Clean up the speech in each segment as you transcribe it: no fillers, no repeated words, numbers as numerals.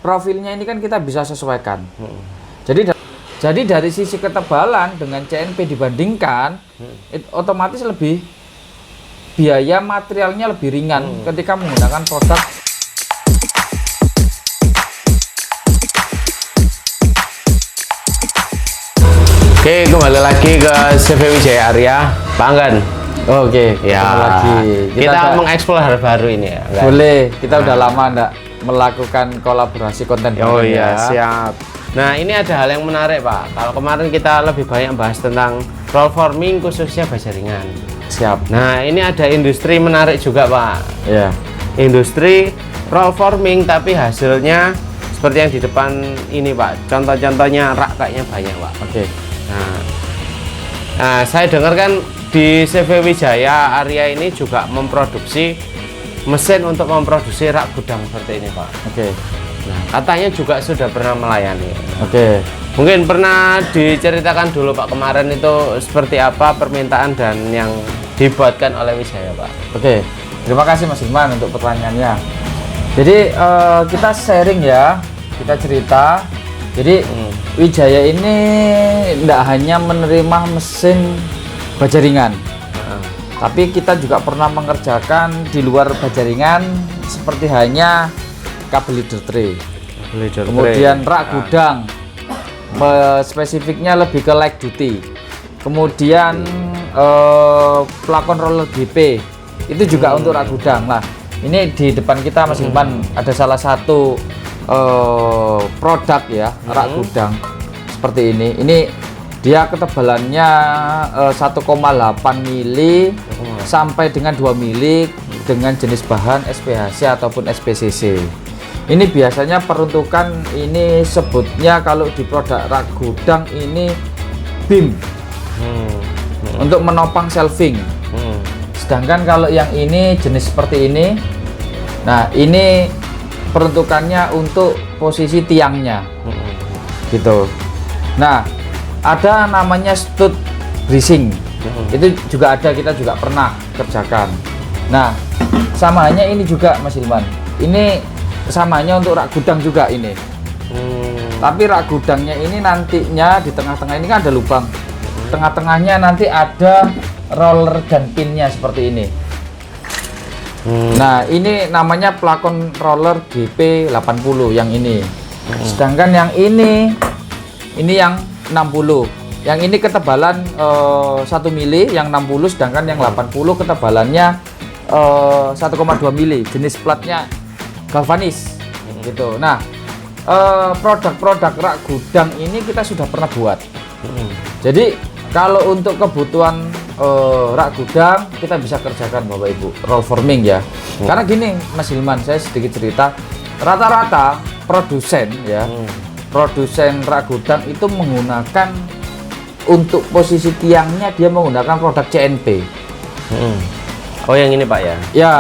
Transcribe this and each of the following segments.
profilnya ini kan kita bisa sesuaikan. Jadi dari sisi ketebalan dengan CNP dibandingkan, otomatis lebih biaya materialnya lebih ringan ketika menggunakan produk. Oke, kembali lagi ke CV Wijaya Arya, Panggan. Oke, Ya, lagi. Kita mengeksplor hal baru ini ya. Enggak? Boleh, kita udah lama enggak melakukan kolaborasi konten. Oh iya, ya. siap. Nah, ini ada hal yang menarik, Pak. Kalau kemarin kita lebih banyak bahas tentang roll forming khususnya baja ringan. Siap. Nah, ini ada industri menarik juga, Pak. Ya. Industri roll forming tapi hasilnya seperti yang di depan ini, Pak. Contoh-contohnya rak kayaknya banyak, Pak. Oke. Nah, saya dengar kan di CV Wijaya Arya ini juga memproduksi mesin untuk memproduksi rak gudang seperti ini, Pak. Oke. Nah, katanya juga sudah pernah melayani. Oke. Mungkin pernah diceritakan dulu, Pak, kemarin itu seperti apa permintaan dan yang dibuatkan oleh Wijaya, Pak. Oke. Terima kasih Mas Iman untuk pertanyaannya. Jadi kita sharing ya, kita cerita. Jadi Wijaya ini tidak hanya menerima mesin baja ringan, tapi kita juga pernah mengerjakan di luar baja ringan seperti hanya kabel leader tray, kemudian rak gudang, spesifiknya lebih ke light duty, kemudian plakon roller GP itu juga untuk rak gudang. Nah, ini di depan kita Mas Iman ada salah satu produk ya, rak gudang seperti ini. Ini dia ketebalannya 1,8 mili sampai dengan 2 mili dengan jenis bahan SPHC ataupun SPCC. Ini biasanya peruntukan ini sebutnya kalau di produk rak gudang ini beam untuk menopang shelving. Sedangkan kalau yang ini jenis seperti ini, nah ini peruntukannya untuk posisi tiangnya, gitu. Nah, ada namanya stud bracing, itu juga ada, kita juga pernah kerjakan. Nah, sama hanya ini juga Mas Ilman, ini samanya untuk rak gudang juga ini. Tapi rak gudangnya ini nantinya di tengah-tengah ini kan ada lubang, tengah-tengahnya nanti ada roller dan pinnya seperti ini. Nah, ini namanya plakon roller GP80 yang ini. Sedangkan yang ini yang 60. Yang ini ketebalan 1 mili, yang 60, sedangkan yang 80 ketebalannya 1,2 mili. Jenis platnya galvanis gitu. Nah, produk-produk rak gudang ini kita sudah pernah buat. Jadi kalau untuk kebutuhan rak gudang kita bisa kerjakan Bapak Ibu roll forming ya. Karena gini Mas Hilman, saya sedikit cerita, rata-rata produsen ya, produsen rak gudang itu menggunakan untuk posisi tiangnya dia menggunakan produk CNP. Oh, yang ini Pak ya? Ya,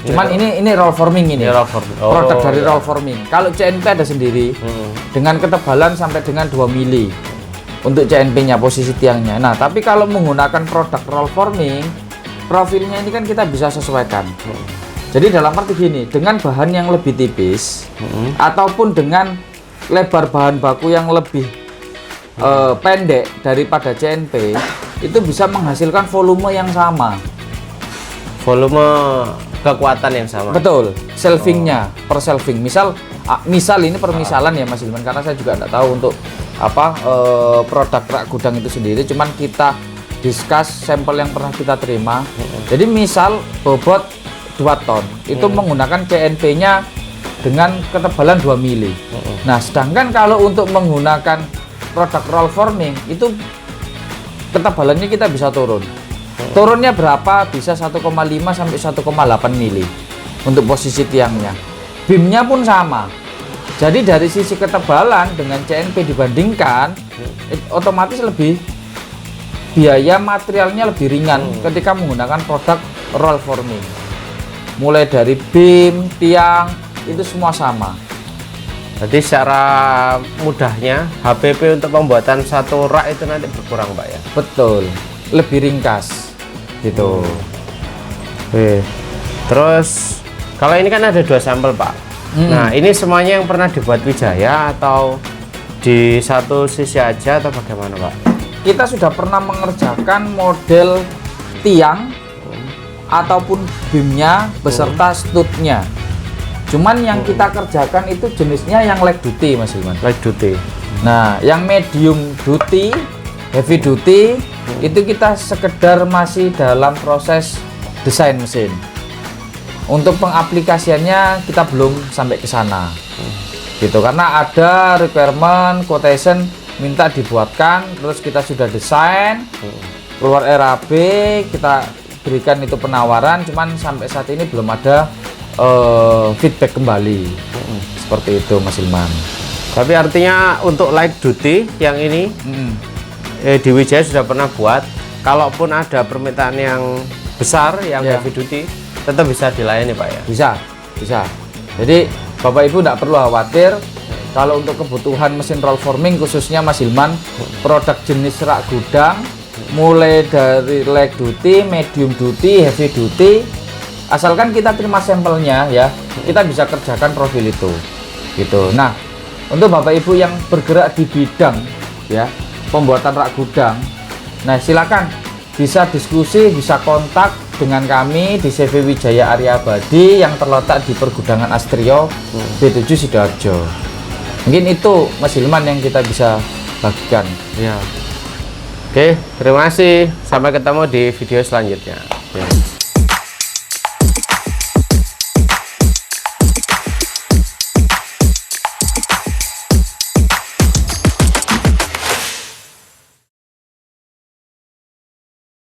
cuman ini roll forming ini. Roll forming. Produk dari roll forming. Kalau CNP ada sendiri dengan ketebalan sampai dengan 2 mili. Untuk CNP-nya, posisi tiangnya. Nah, tapi kalau menggunakan produk roll forming, profilnya ini kan kita bisa sesuaikan. Jadi dalam arti gini, dengan bahan yang lebih tipis ataupun dengan lebar bahan baku yang lebih pendek daripada CNP, itu bisa menghasilkan volume yang sama. Volume kekuatan yang sama. Betul, shelvingnya per shelving. Misal ini permisalan ya Mas Ilman, karena saya juga tidak tahu untuk apa produk rak gudang itu sendiri, cuman kita discuss sampel yang pernah kita terima. Jadi misal bobot 2 ton itu menggunakan CNP-nya dengan ketebalan 2 mili. Nah, sedangkan kalau untuk menggunakan produk roll forming itu ketebalannya kita bisa turun. Turunnya berapa? Bisa 1,5 sampai 1,8 mili untuk posisi tiangnya. Beamnya pun sama. Jadi dari sisi ketebalan dengan CNP dibandingkan, otomatis lebih biaya materialnya lebih ringan ketika menggunakan produk roll forming. Mulai dari beam, tiang, itu semua sama. Jadi secara mudahnya HPP untuk pembuatan satu rak itu nanti berkurang Pak ya? Betul, lebih ringkas gitu. Terus kalau ini kan ada 2 sampel Pak. Nah, ini semuanya yang pernah dibuat Wijaya atau di satu sisi aja atau bagaimana, Pak? Kita sudah pernah mengerjakan model tiang ataupun beamnya beserta stud-nya. Cuman yang kita kerjakan itu jenisnya yang light duty, Mas Hilman. Light duty. Nah, yang medium duty, heavy duty itu kita sekedar masih dalam proses desain mesin. Untuk pengaplikasiannya kita belum sampai ke sana. Gitu, karena ada requirement quotation minta dibuatkan, terus kita sudah desain, keluar RAB, kita berikan itu penawaran, cuman sampai saat ini belum ada feedback kembali. Seperti itu, Mas Hilman. Tapi artinya untuk light duty yang ini di Wijaya sudah pernah buat. Kalaupun ada permintaan yang besar yang heavy duty, tetap bisa dilayani, Pak ya? Bisa. Jadi Bapak Ibu tidak perlu khawatir kalau untuk kebutuhan mesin roll forming khususnya Mas Hilman, produk jenis rak gudang mulai dari light duty, medium duty, heavy duty, asalkan kita terima sampelnya ya, kita bisa kerjakan profil itu. Gitu. Nah, untuk Bapak Ibu yang bergerak di bidang ya pembuatan rak gudang, nah silakan bisa diskusi, bisa kontak dengan kami di CV Wijaya Arya Abadi yang terletak di Pergudangan Astrio B7 Sidoarjo. Mungkin itu Mas Hilman yang kita bisa bagikan. Ya. Oke, terima kasih. Sampai ketemu di video selanjutnya. Ya.